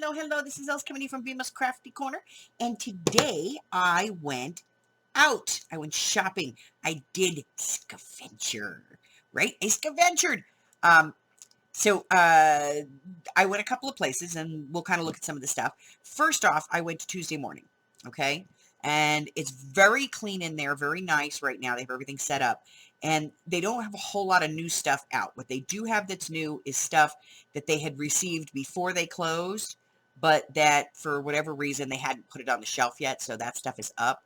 Hello. This is Els coming from Bemis Crafty Corner. And today I went out. I went shopping. I did scavenger, right? I scaventured. Um, so I went a couple of places and we'll kind of look at some of the stuff. First off, I went to Tuesday morning. Okay. And it's very clean in there, very nice right now. They have everything set up and they don't have a whole lot of new stuff out. What they do have that's new is stuff that they had received before they closed, but that for whatever reason they hadn't put it on the shelf yet. So that stuff is up.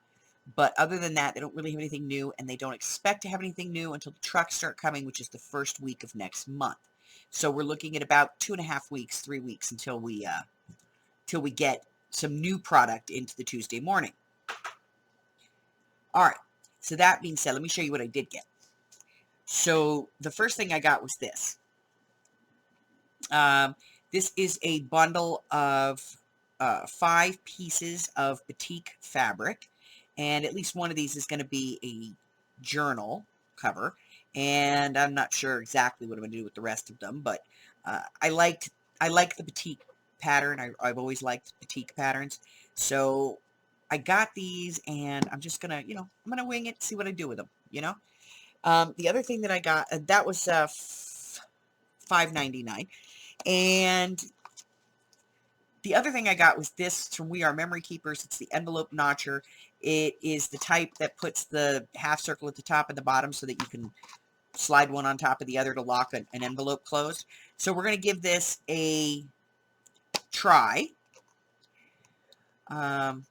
But other than that, they don't really have anything new, and they don't expect to have anything new until the trucks start coming, which is the first week of next month. So we're looking at about 2.5 weeks, 3 weeks until we get some new product into the Tuesday morning. All right. So that being said, let me show you what I did get. So the first thing I got was this. This is a bundle of 5 pieces of batik fabric, and at least one of these is going to be a journal cover. And I'm not sure exactly what I'm going to do with the rest of them, but I like the batik pattern. I've always liked batik patterns, so I got these, and I'm just gonna, I'm gonna wing it, see what I do with them. The other thing that I got that was $5.99, and the other thing I got was this from We Are Memory Keepers. It's the envelope notcher. It is the type that puts the half circle at the top and the bottom so that you can slide one on top of the other to lock an envelope closed. So we're going to give this a try and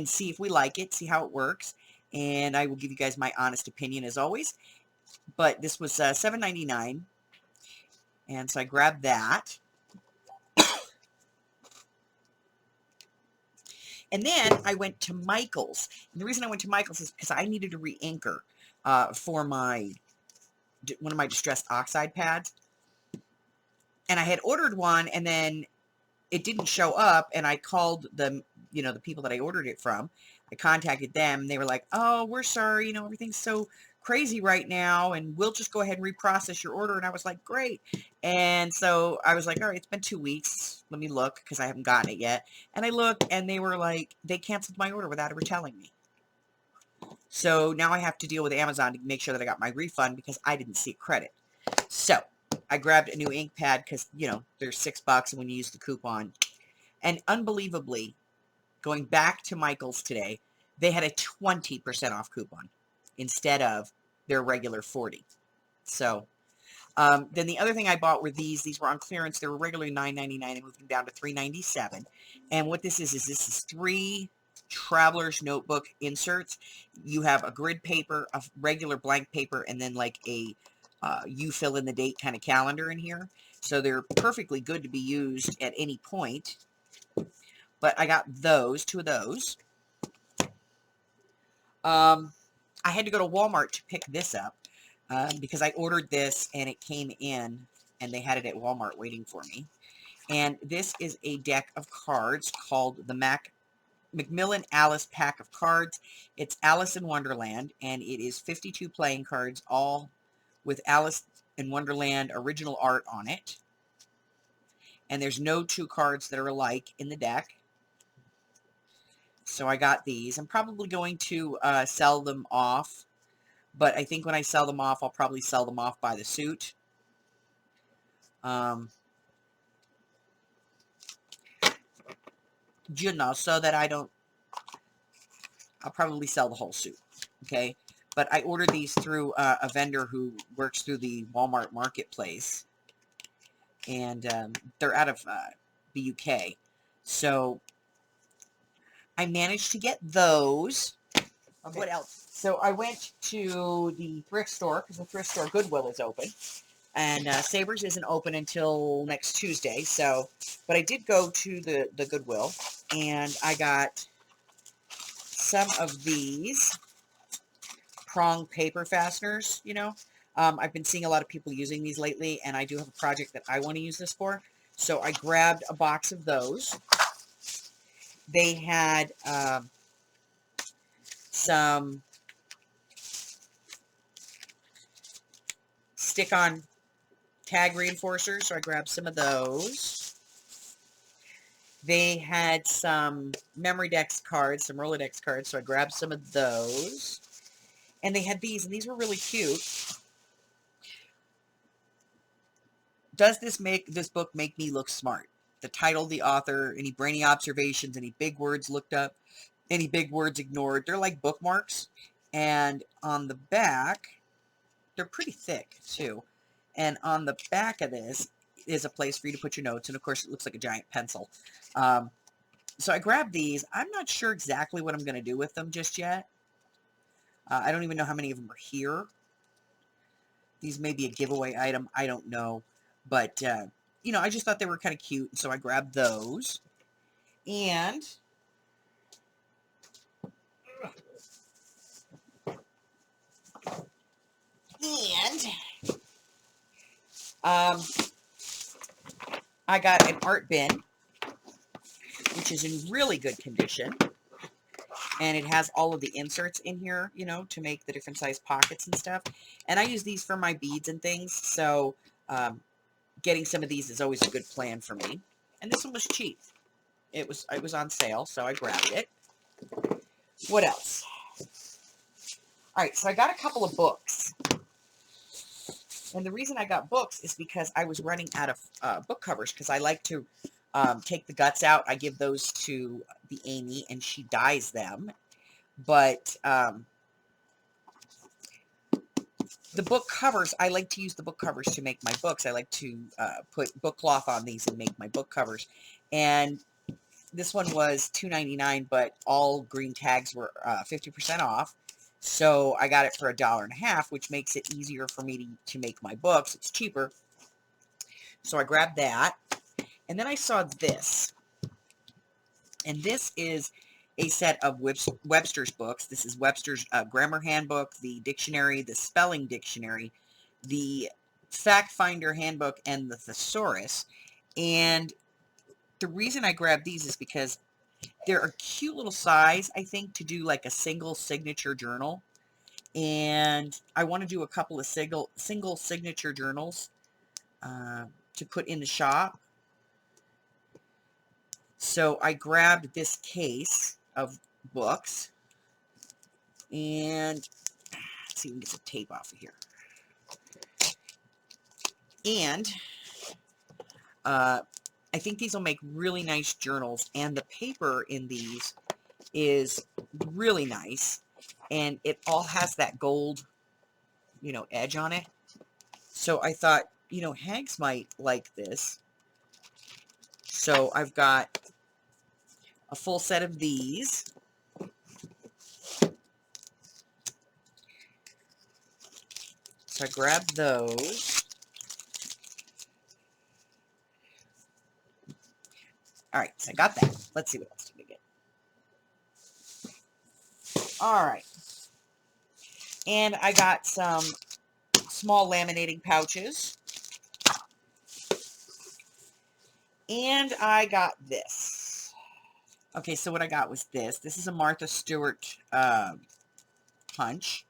see if we like it, see how it works. And I will give you guys my honest opinion as always. But this was $7.99. And so I grabbed that. And then I went to Michael's. And the reason I went to Michael's is because I needed a re-inker for one of my distressed oxide pads. And I had ordered one, and then it didn't show up, and I called the people that I ordered it from. I contacted them, and they were like, "Oh, we're sorry, everything's so crazy right now, and we'll just go ahead and reprocess your order." And I was like, "Great." And so I was like, "All right, it's been 2 weeks. Let me look, because I haven't gotten it yet." And I looked, and they were like, they canceled my order without ever telling me. So now I have to deal with Amazon to make sure that I got my refund, because I didn't see a credit. So I grabbed a new ink pad because, they're $6, and when you use the coupon. And unbelievably, going back to Michael's today, they had a 20% off coupon instead of their regular 40. So then the other thing I bought were these. These were on clearance. They were regularly $9.99 and moved them down to $3.97. And what this is this is 3 Traveler's Notebook inserts. You have a grid paper, a regular blank paper, and then like a you fill in the date kind of calendar in here. So they're perfectly good to be used at any point. But I got 2 of those. I had to go to Walmart to pick this up because I ordered this and it came in and they had it at Walmart waiting for me. And this is a deck of cards called the Macmillan Alice Pack of Cards. It's Alice in Wonderland, and it is 52 playing cards, all with Alice in Wonderland original art on it. And there's no 2 cards that are alike in the deck. So I got these. I'm probably going to sell them off, but I think when I sell them off, I'll probably sell them off by the suit. So that I'll probably sell the whole suit, okay? But I ordered these through a vendor who works through the Walmart marketplace, and they're out of the UK. So I managed to get those. Okay. What else? So I went to the thrift store, because the thrift store Goodwill is open. And Sabres isn't open until next Tuesday. But I did go to the Goodwill, and I got some of these prong paper fasteners, I've been seeing a lot of people using these lately, and I do have a project that I want to use this for. So I grabbed a box of those. They had some stick-on tag reinforcers, so I grabbed some of those. They had some Memory Dex cards, some Rolodex cards, so I grabbed some of those. And they had these, and these were really cute. Does this book make me look smart? The title, the author, any brainy observations, any big words looked up, any big words ignored. They're like bookmarks. And on the back, they're pretty thick too. And on the back of this is a place for you to put your notes. And of course, it looks like a giant pencil. So I grabbed these. I'm not sure exactly what I'm going to do with them just yet. I don't even know how many of them are here. These may be a giveaway item. I don't know. But, you know, I just thought they were kind of cute. So I grabbed those. And I got an art bin, which is in really good condition. And it has all of the inserts in here, you know, to make the different size pockets and stuff. And I use these for my beads and things. So getting some of these is always a good plan for me. And this one was cheap. It was on sale, so I grabbed it. What else? All right, so I got a couple of books. And the reason I got books is because I was running out of book covers, because I like to take the guts out. I give those to the Amy, and she dyes them. But the book covers, I like to use the book covers to make my books. I like to put book cloth on these and make my book covers. And this one was $2.99, but all green tags were 50% off. So I got it for $1.50, which makes it easier for me to make my books. It's cheaper. So I grabbed that. And then I saw this. And this is a set of Webster's books. This is Webster's Grammar Handbook, the dictionary, the spelling dictionary, the Fact Finder Handbook, and the Thesaurus. And the reason I grabbed these is because they're a cute little size, I think, to do like a single signature journal. And I want to do a couple of single signature journals to put in the shop. So I grabbed this case of books. And let's see if we can get some tape off of here. And I think these will make really nice journals, and the paper in these is really nice, and it all has that gold, you know, edge on it. So I thought, you know, Hags might like this. So I've got a full set of these. So I grabbed those. All right, so I got that. Let's see what else we get. All right. And I got some small laminating pouches. And I got this. Okay, so what I got was this. This is a Martha Stewart punch.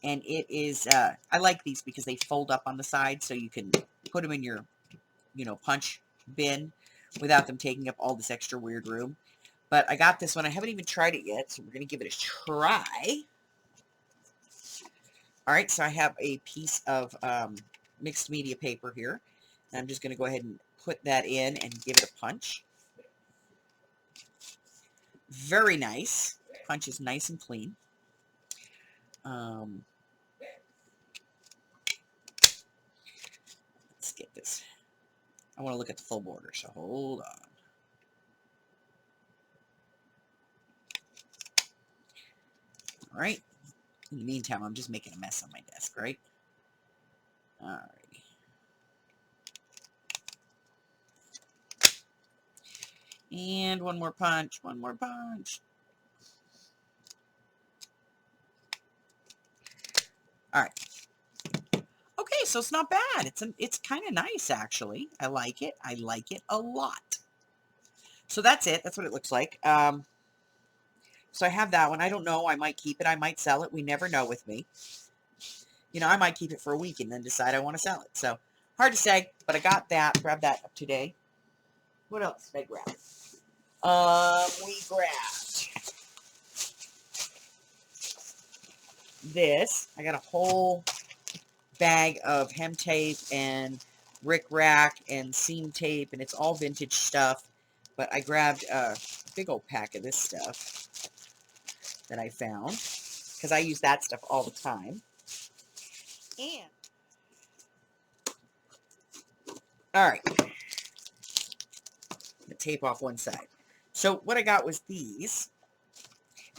And it is, I like these because they fold up on the side, so you can put them in your, you know, punch bin without them taking up all this extra weird room. But I got this one. I haven't even tried it yet, so we're going to give it a try. All right, so I have a piece of mixed media paper here. And I'm just going to go ahead and put that in and give it a punch. Very nice. Punch is nice and clean. Let's get this. I want to look at the full border, so hold on. All right. In the meantime, I'm just making a mess on my desk, right? All right. And one more punch, one more punch. All right. Okay, so it's not bad. It's kind of nice, actually. I like it. I like it a lot. So that's it. That's what it looks like. So I have that one. I don't know. I might keep it. I might sell it. We never know with me. You know, I might keep it for a week and then decide I want to sell it. So hard to say, but I got that. Grabbed that up today. What else did I grab? We grabbed this. I got a whole bag of hem tape and rickrack and seam tape, and it's all vintage stuff. But I grabbed a big old pack of this stuff that I found because I use that stuff all the time. And all right, the tape off one side. So what I got was these,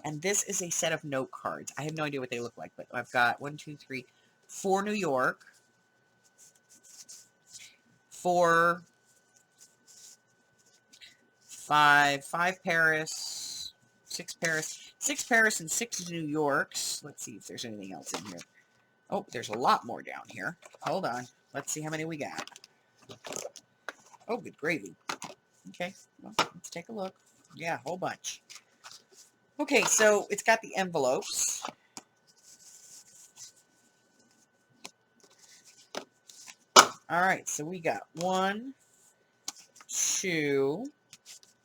and this is a set of note cards. I have no idea what they look like, but I've got 1, 2, 3, 4 New York, 4, 5 Paris, 6 Paris, 6 Paris, and 6 New Yorks. Let's see if there's anything else in here. Oh, there's a lot more down here. Hold on. Let's see how many we got. Oh, good gravy. Okay, well, let's take a look. Yeah, a whole bunch. Okay, so it's got the envelopes. All right, so we got 1, 2,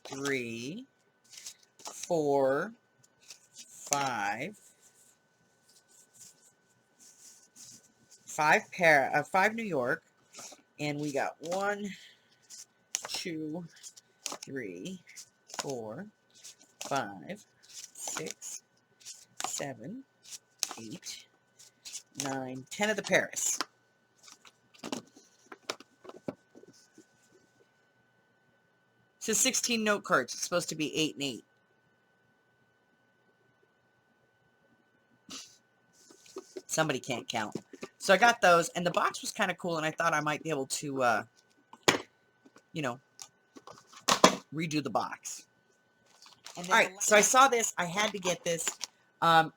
3, 4, 5. 5 New York, and we got 1, 2, 3, 4, 5, 6, 7, 8, 9, 10 of the Paris. So 16 note cards. It's supposed to be 8 and 8. Somebody can't count. So I got those, and the box was kind of cool, and I thought I might be able to, you know, redo the box. All right, so I saw this. I had to get this.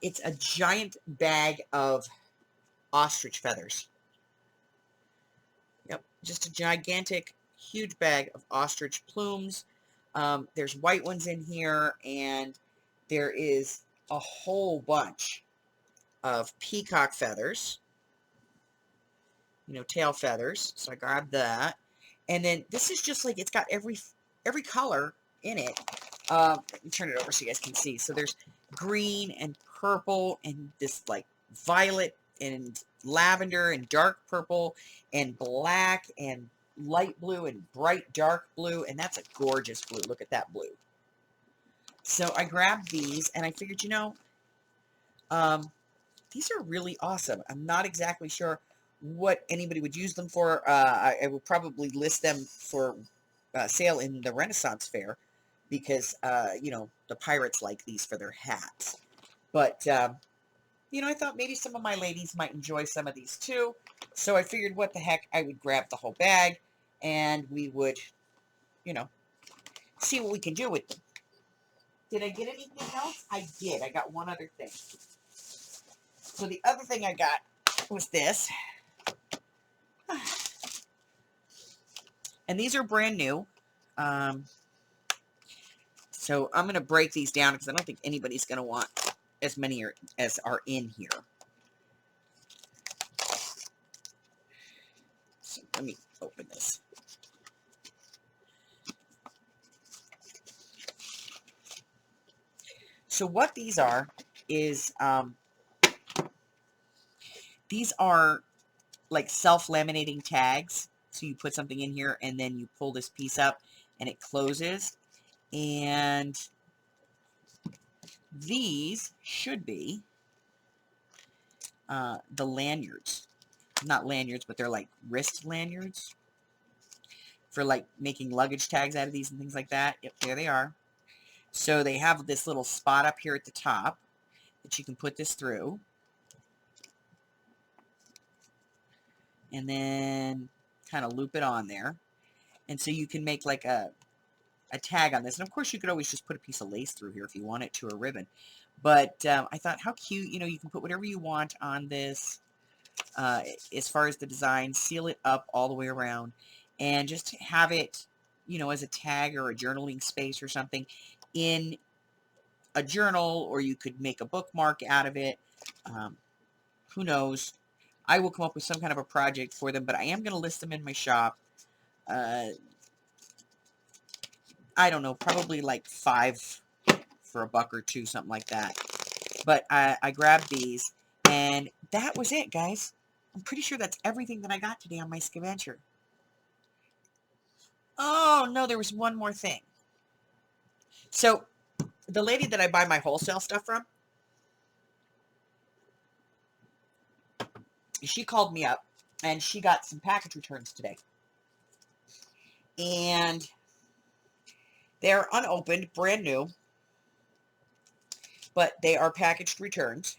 It's a giant bag of ostrich feathers. Yep, just a gigantic, huge bag of ostrich plumes. There's white ones in here, and there is a whole bunch of peacock feathers. You know, tail feathers. So I grabbed that. And then this is just like, it's got every color in it. Let me turn it over so you guys can see. So there's green and purple and this like violet and lavender and dark purple and black and light blue and bright dark blue. And that's a gorgeous blue. Look at that blue. So I grabbed these and I figured, you know, these are really awesome. I'm not exactly sure what anybody would use them for. I will probably list them for sale in the Renaissance Fair because, you know, the pirates like these for their hats. But, you know, I thought maybe some of my ladies might enjoy some of these too. So I figured what the heck, I would grab the whole bag and we would, you know, see what we can do with them. Did I get anything else? I did. I got one other thing. So the other thing I got was this. And these are brand new. So I'm going to break these down because I don't think anybody's going to want as many as are in here. So let me open this. So what these are is, these are like self-laminating tags. So you put something in here and then you pull this piece up and it closes. And these should be the lanyards. Not lanyards, but they're like wrist lanyards for like making luggage tags out of these and things like that. Yep, there they are. So they have this little spot up here at the top that you can put this through. And then kind of loop it on there. And so you can make like a tag on this. And of course you could always just put a piece of lace through here if you want it to, or a ribbon. But I thought how cute, you know, you can put whatever you want on this as far as the design, seal it up all the way around and just have it, you know, as a tag or a journaling space or something in a journal, or you could make a bookmark out of it. Who knows? I will come up with some kind of a project for them, but I am going to list them in my shop. I don't know, probably like 5 for $1 or $2, something like that. But I grabbed these, and that was it, guys. I'm pretty sure that's everything that I got today on my Scaventure. Oh, no, there was one more thing. So, the lady that I buy my wholesale stuff from, she called me up, and she got some package returns today. And they're unopened, brand new, but they are packaged returns.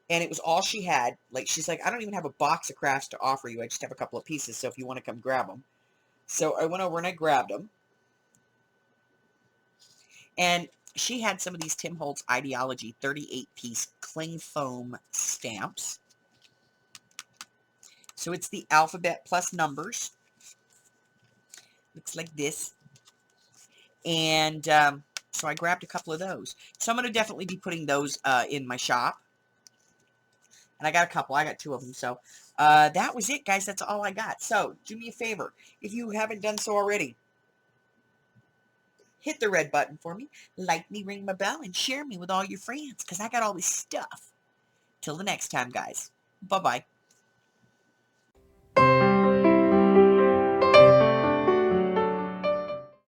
And it was all she had. Like, she's like, I don't even have a box of crafts to offer you. I just have a couple of pieces, so if you want to come grab them. So I went over and I grabbed them. And she had some of these Tim Holtz Ideology 38-piece cling foam stamps. So it's the alphabet plus numbers. Looks like this. And so I grabbed a couple of those. So I'm going to definitely be putting those in my shop. And I got a couple. I got 2 of them. So that was it, guys. That's all I got. So do me a favor. If you haven't done so already, hit the red button for me. Like me, ring my bell, and share me with all your friends. Because I got all this stuff. Till the next time, guys. Bye-bye.